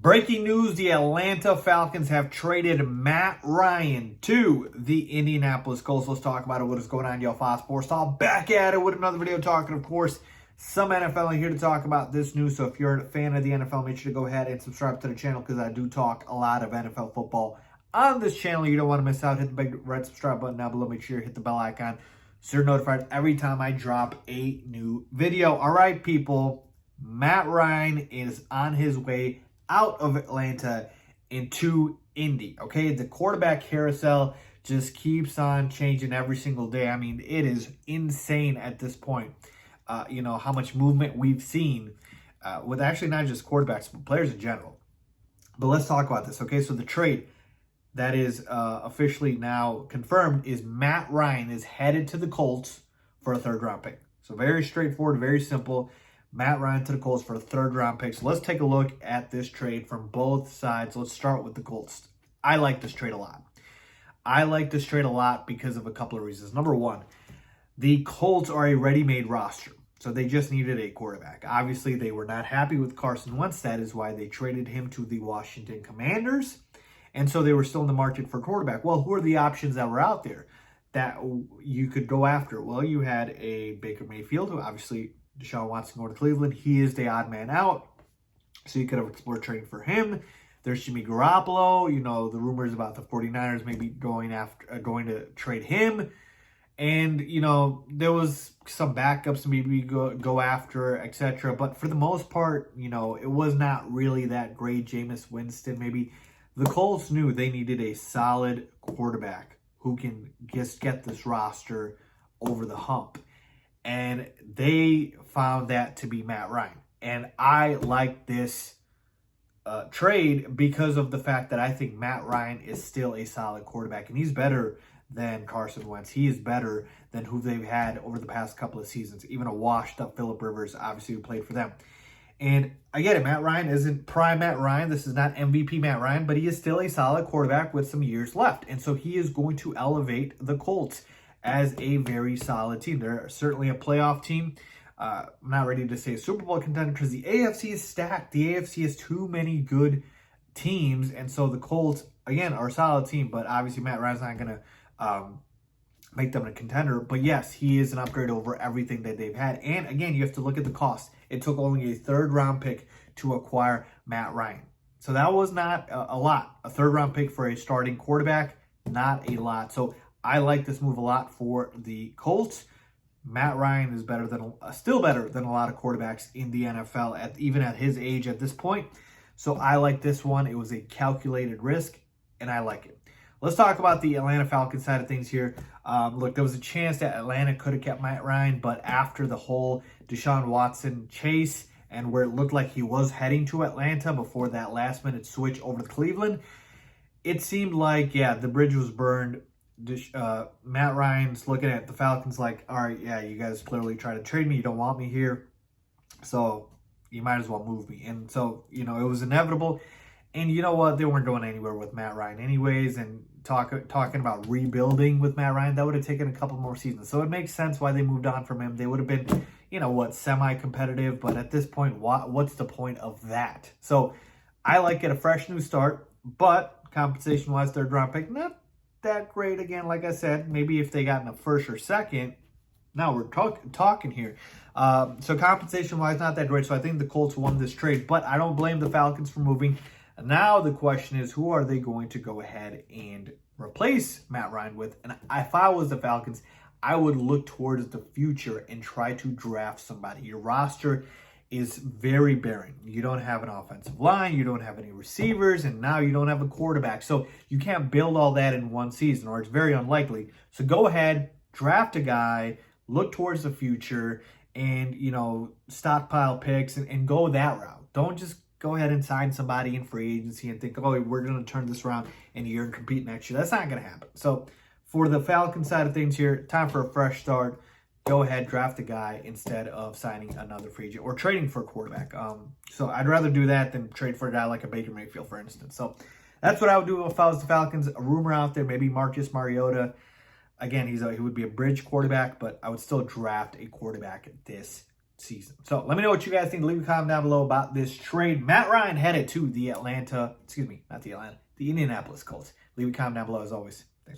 Breaking news, the Atlanta Falcons have traded Matt Ryan to the Indianapolis Colts. Let's talk about it. What is going on, y'all? Faiz Sports Talk back at it with another video talking, of course, some NFL. I'm here to talk about this news. So if you're a fan of the NFL, make sure to go ahead and subscribe to the channel because I do talk a lot of NFL football on this channel. You don't want to miss out. Hit the big red subscribe button down below. Make sure you hit the bell icon so you're notified every time I drop a new video. All right, people. Matt Ryan is on his way out of Atlanta into Indy, okay? The quarterback carousel just keeps on changing every single day. I mean, it is insane at this point, how much movement we've seen with actually not just quarterbacks, but players in general. But let's talk about this, okay? So the trade that is officially now confirmed is Matt Ryan is headed to the Colts for a third-round pick. So very straightforward, very simple. Matt Ryan to the Colts for a third-round pick. So let's take a look at this trade from both sides. Let's start with the Colts. I like this trade a lot. I like this trade a lot because of a couple of reasons. Number one, the Colts are a ready-made roster. So they just needed a quarterback. Obviously, they were not happy with Carson Wentz. That is why they traded him to the Washington Commanders. And so they were still in the market for quarterback. Well, who are the options that were out there that you could go after? Well, you had a Baker Mayfield, who obviously Deshaun Watson going to Cleveland. He is the odd man out. So you could have explored trading for him. There's Jimmy Garoppolo. The rumors about the 49ers maybe going to trade him. And, there was some backups to maybe go after, etc. But for the most part, it was not really that great. Jameis Winston, maybe. The Colts knew they needed a solid quarterback who can just get this roster over the hump. And they found that to be Matt Ryan. And I like this trade because of the fact that I think Matt Ryan is still a solid quarterback. And he's better than Carson Wentz. He is better than who they've had over the past couple of seasons. Even a washed-up Phillip Rivers, obviously, who played for them. And I get it. Matt Ryan isn't prime Matt Ryan. This is not MVP Matt Ryan. But he is still a solid quarterback with some years left. And so he is going to elevate the Colts as a very solid team. They're certainly a playoff team. I'm not ready to say a Super Bowl contender because the AFC is stacked. The AFC has too many good teams. And so the Colts, again, are a solid team. But obviously Matt Ryan's not going to make them a contender. But yes, he is an upgrade over everything that they've had. And again, you have to look at the cost. It took only a third-round pick to acquire Matt Ryan. So that was not a lot. A third-round pick for a starting quarterback, not a lot. So I like this move a lot for the Colts. Matt Ryan is still better than a lot of quarterbacks in the NFL, even at his age at this point. So I like this one. It was a calculated risk, and I like it. Let's talk about the Atlanta Falcons side of things here. Look, there was a chance that Atlanta could have kept Matt Ryan, but after the whole Deshaun Watson chase and where it looked like he was heading to Atlanta before that last-minute switch over to Cleveland, it seemed like, the bridge was burned. Matt Ryan's looking at the Falcons like, all right, you guys clearly try to trade me. You don't want me here. So you might as well move me. And so, it was inevitable. And you know what? They weren't going anywhere with Matt Ryan anyways. And talking about rebuilding with Matt Ryan, that would have taken a couple more seasons. So it makes sense why they moved on from him. They would have been, semi-competitive. But at this point, what's the point of that? So I like it, a fresh new start. But compensation-wise, third-round pick, not that great. Again, like I said, maybe if they got in a first or second. Now we're talking here. So compensation-wise, not that great. So I think the Colts won this trade. But I don't blame the Falcons for moving. Now the question is, who are they going to go ahead and replace Matt Ryan with? And if I was the Falcons, I would look towards the future and try to draft somebody. Your roster is very barren. You don't have an offensive line, you don't have any receivers, and now you don't have a quarterback. So you can't build all that in one season, or it's very unlikely. So go ahead, draft a guy, look towards the future, and, stockpile picks and go that route. Don't just go ahead and sign somebody in free agency and think, oh, we're going to turn this around in a year and compete next year. That's not going to happen. So for the Falcons side of things here, time for a fresh start. Go ahead, draft a guy instead of signing another free agent or trading for a quarterback. So I'd rather do that than trade for a guy like a Baker Mayfield, for instance. So that's what I would do if I was the Falcons. A rumor out there, maybe Marcus Mariota. Again, he would be a bridge quarterback, but I would still draft a quarterback this season. So let me know what you guys think. Leave a comment down below about this trade. Matt Ryan headed to the Indianapolis Colts. Leave a comment down below as always.